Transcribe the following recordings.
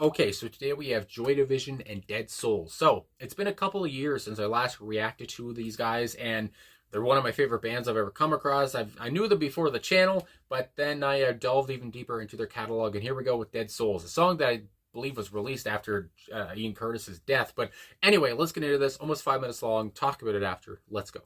Okay, so today we have Joy Division and Dead Souls. So it's been a couple of years since I last reacted to these guys, and they're one of my favorite bands I've ever come across. I knew them before the channel, but then I delved even deeper into their catalog, and here we go with Dead Souls, a song that I believe was released after Ian Curtis's death. But anyway, let's get into this. Almost 5 minutes long. Talk about it after. Let's go.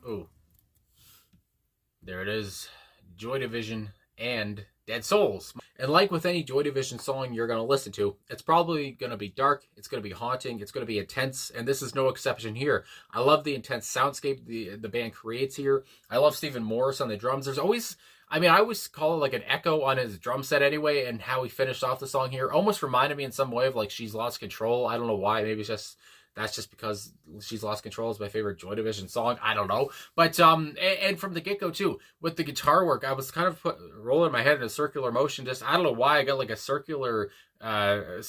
Ooh, there it is. Joy Division and Dead Souls. And like with any Joy Division song you're going to listen to, it's probably going to be dark, it's going to be haunting, it's going to be intense, and this is no exception here. I love the intense soundscape the band creates here. I love Stephen Morris on the drums. There's always, I mean, I always call it like an echo on his drum set anyway, and how he finished off the song here almost reminded me in some way of like She's Lost Control. I don't know why, maybe it's just that's just because She's Lost Control is my favorite Joy Division song. I don't know. But, and from the get-go, too, with the guitar work, I was kind of rolling my head in a circular motion. Just, I don't know why I got like a circular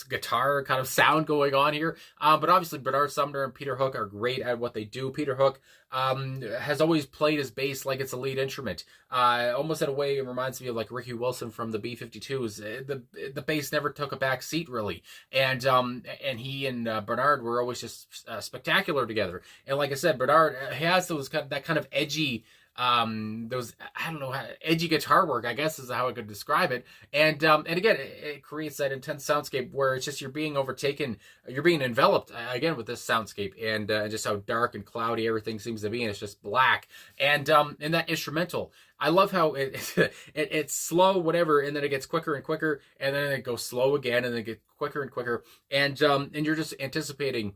guitar kind of sound going on here. But obviously, Bernard Sumner and Peter Hook are great at what they do. Peter Hook has always played his bass like it's a lead instrument. Almost in a way, it reminds me of like Ricky Wilson from the B-52s. The bass never took a back seat, really. And he and Bernard were always just spectacular together. And like I said, Bernard has that kind of edgy, those, I don't know, edgy guitar work, I guess is how I could describe it. And again, it creates that intense soundscape where it's just you're being overtaken, you're being enveloped again with this soundscape, and just how dark and cloudy everything seems to be, and it's just black. And that instrumental, I love how it's slow, whatever, and then it gets quicker and quicker, and then it goes slow again, and then it gets quicker and quicker, and you're just anticipating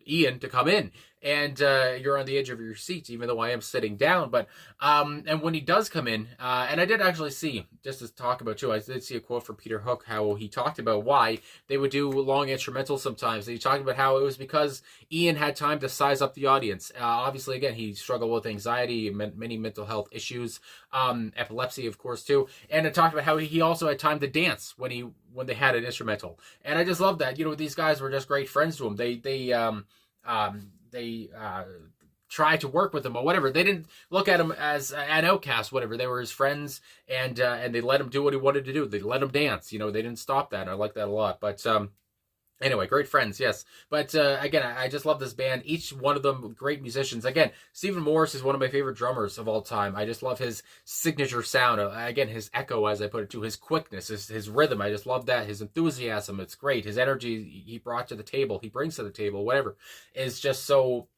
Ian to come in, and you're on the edge of your seat, even though I am sitting down. But and when he does come in, and I did actually see, just to talk about too, I did see a quote from Peter Hook, how he talked about why they would do long instrumentals sometimes. And he talked about how it was because Ian had time to size up the audience. Obviously, again, he struggled with anxiety, many mental health issues, epilepsy, of course, too. And it talked about how he also had time to dance when they had an instrumental. And I just love that. You know, these guys were just great friends to him. They try to work with him or whatever. They didn't look at him as an outcast, whatever. They were his friends, and they let him do what he wanted to do. They let him dance. You know, they didn't stop that. I like that a lot. But anyway, great friends, yes. But again, I just love this band. Each one of them great musicians. Again, Stephen Morris is one of my favorite drummers of all time. I just love his signature sound. Again, his echo, as I put it too, his quickness, his rhythm. I just love that. His enthusiasm, it's great. His energy he brought to the table, he brings to the table, whatever, is just so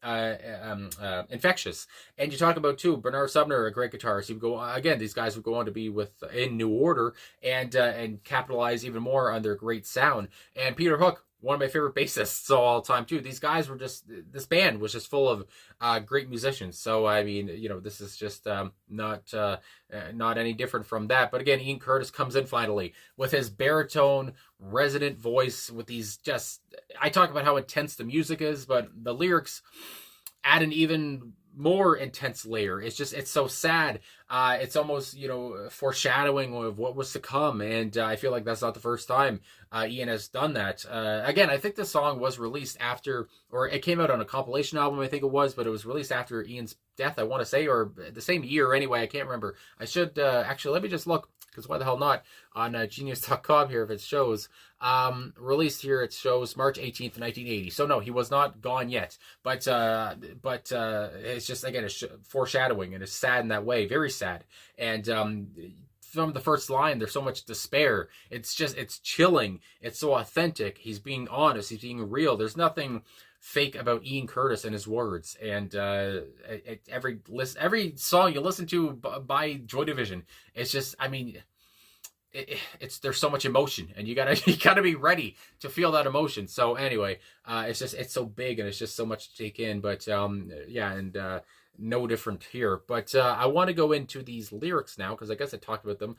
infectious. And you talk about, too, Bernard Sumner, a great guitarist. Again, these guys would go on to be in New Order and capitalize even more on their great sound. And Peter Hook, one of my favorite bassists of all time, too. These guys were this band was just full of great musicians. So, I mean, you know, this is just not any different from that. But again, Ian Curtis comes in finally with his baritone, resonant voice with these I talk about how intense the music is, but the lyrics add an even more intense layer. It's so sad. It's almost, you know, foreshadowing of what was to come. And I feel like that's not the first time Ian has done that. Again, I think the song was released after, or it came out on a compilation album, I think it was, but it was released after Ian's death, I want to say, or the same year anyway. I can't remember. I should actually, let me just look, because why the hell not, on genius.com here if it shows. Released here, it shows March 18th, 1980. So no, he was not gone yet. But it's just, again, it's foreshadowing, and it's sad in that way, very sad. And from the first line, there's so much despair. It's chilling. It's so authentic. He's being honest. He's being real. There's nothing fake about Ian Curtis and his words. And every song you listen to by Joy Division, it's just, I mean, there's so much emotion, and you gotta be ready to feel that emotion. So anyway, it's so big, and it's just so much to take in. But yeah, and no different here. But I want to go into these lyrics now, because I guess I talked about them.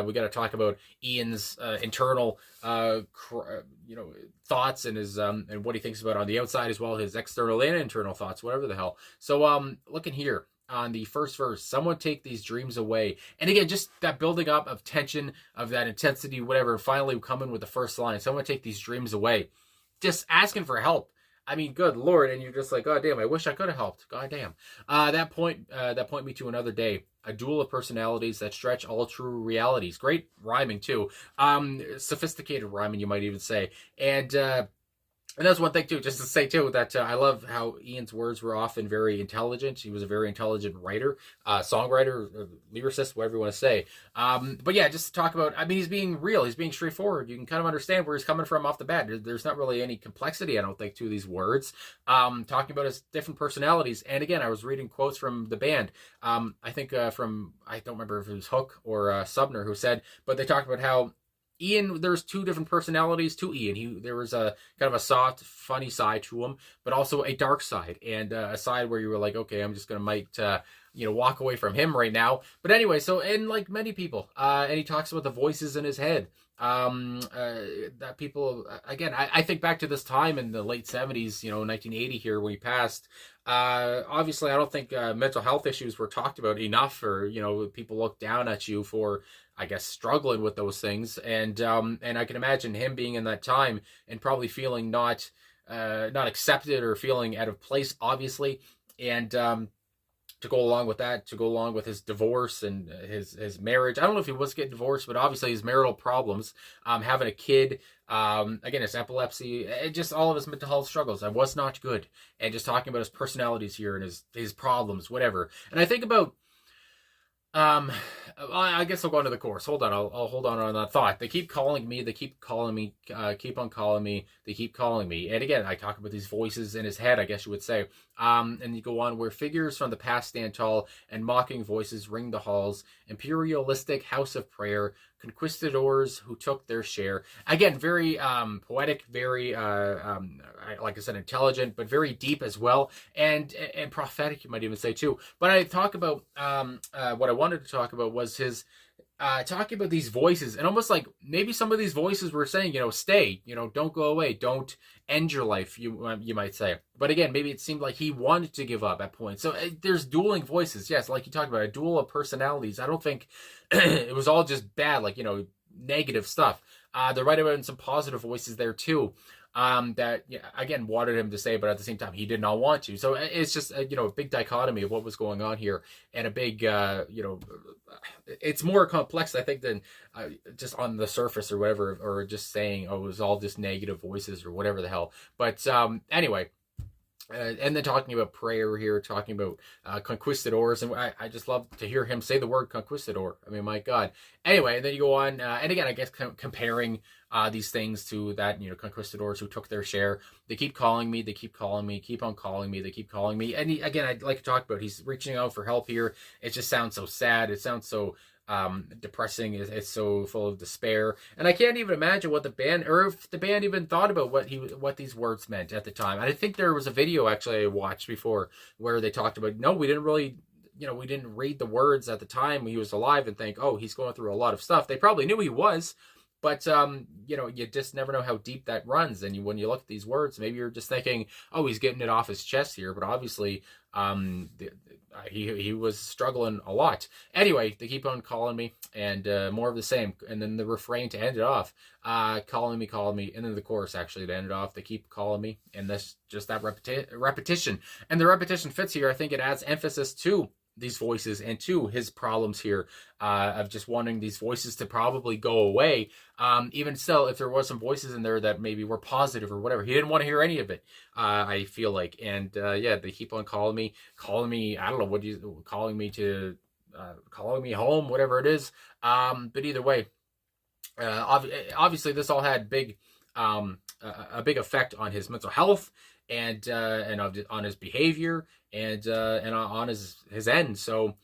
We got to talk about Ian's internal, thoughts, and his and what he thinks about on the outside as well, his external and internal thoughts, whatever the hell. So looking here on the first verse, someone take these dreams away. And again, just that building up of tension, of that intensity, whatever, finally coming with the first line, someone take these dreams away. Just asking for help. I mean, good Lord, and you're just like, God damn, I wish I could have helped. God damn. That point me to another day. A duel of personalities that stretch all true realities. Great rhyming, too. Sophisticated rhyming, you might even say. And And that's one thing too, just to say too, that I love how Ian's words were often very intelligent. He was a very intelligent writer, songwriter, lyricist, whatever you want to say. But yeah, just to talk about, I mean, he's being real, he's being straightforward. You can kind of understand where he's coming from off the bat. There's not really any complexity, I don't think, to these words. Talking about his different personalities. And again, I was reading quotes from the band. I think from, I don't remember if it was Hook or Sumner who said, but they talked about how Ian, there's two different personalities to Ian. There was a kind of a soft, funny side to him, but also a dark side, and a side where you were like, okay, I'm just gonna walk away from him right now. But anyway, so, and like many people, and he talks about the voices in his head. That people, again, I think back to this time in the late 70s, 1980 here when he passed. Obviously, I don't think mental health issues were talked about enough, or people look down at you for, I guess, struggling with those things. And I can imagine him being in that time and probably feeling not accepted or feeling out of place, obviously. And to go along with that, to go along with his divorce and his marriage. I don't know if he was getting divorced, but obviously his marital problems, having a kid, again, his epilepsy, just all of his mental health struggles. I was not good. And just talking about his personalities here and his problems, whatever. And I think about, I guess I'll go into the chorus. Hold on, I'll hold on that thought. They keep calling me, they keep calling me, keep on calling me, they keep calling me. And again, I talk about these voices in his head, I guess you would say. And you go on, where figures from the past stand tall, and mocking voices ring the halls, imperialistic house of prayer, conquistadors who took their share. Again, very poetic, very, like I said, intelligent, but very deep as well, and prophetic, you might even say too. But I talk about, what I wanted to talk about was his talking about these voices, and almost like maybe some of these voices were saying, stay, don't go away, don't end your life, you might say. But again, maybe it seemed like he wanted to give up at points. So there's dueling voices, yes, like you talked about, a duel of personalities. I don't think it was all just bad, like negative stuff. There might have been some positive voices there too. That, again, wanted him to say, but at the same time, he did not want to. So it's just, a big dichotomy of what was going on here, and a big, it's more complex, I think, than just on the surface or whatever, or just saying, oh, it was all just negative voices or whatever the hell. But anyway. And then talking about prayer here, talking about conquistadors, and I just love to hear him say the word conquistador. I mean, my God. Anyway, and then you go on, and again, I guess comparing these things to that, conquistadors who took their share. They keep calling me, they keep calling me, keep on calling me, they keep calling me. And again, I'd like to talk about, he's reaching out for help here. It just sounds so sad. It sounds so depressing. It's so full of despair, and I can't even imagine what the band, or if the band even thought about what these words meant at the time. I think there was a video actually I watched before where they talked about, no, we didn't really, we didn't read the words at the time when he was alive and think, oh, he's going through a lot of stuff. They probably knew he was, but you just never know how deep that runs. And when you look at these words, maybe you're just thinking, oh, he's getting it off his chest here, but obviously he was struggling a lot. Anyway, they keep on calling me, and more of the same. And then the refrain to end it off, calling me, and then the chorus actually to end it off, they keep calling me, and that's just that repetition. And the repetition fits here. I think it adds emphasis to these voices and to his problems here, of just wanting these voices to probably go away. Even still, if there was some voices in there that maybe were positive or whatever, he didn't want to hear any of it, I feel like. And yeah, they keep on calling me, I don't know, calling me to, calling me home, whatever it is. But either way, obviously this all had a big effect on his mental health, and on his behavior, and on his end. So,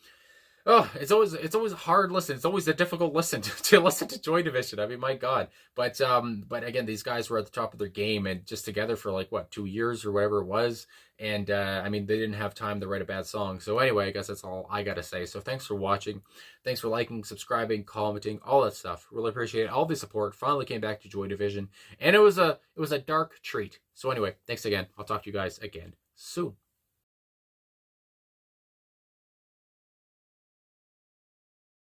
it's always a hard listen. It's always a difficult listen to listen to Joy Division. I mean, my God. But again, these guys were at the top of their game, and just together for like 2 years or whatever it was. And I mean, they didn't have time to write a bad song. So anyway, I guess that's all I gotta say. So thanks for watching. Thanks for liking, subscribing, commenting, all that stuff. Really appreciate all the support. Finally came back to Joy Division, and it was a dark treat. So anyway, thanks again. I'll talk to you guys again soon.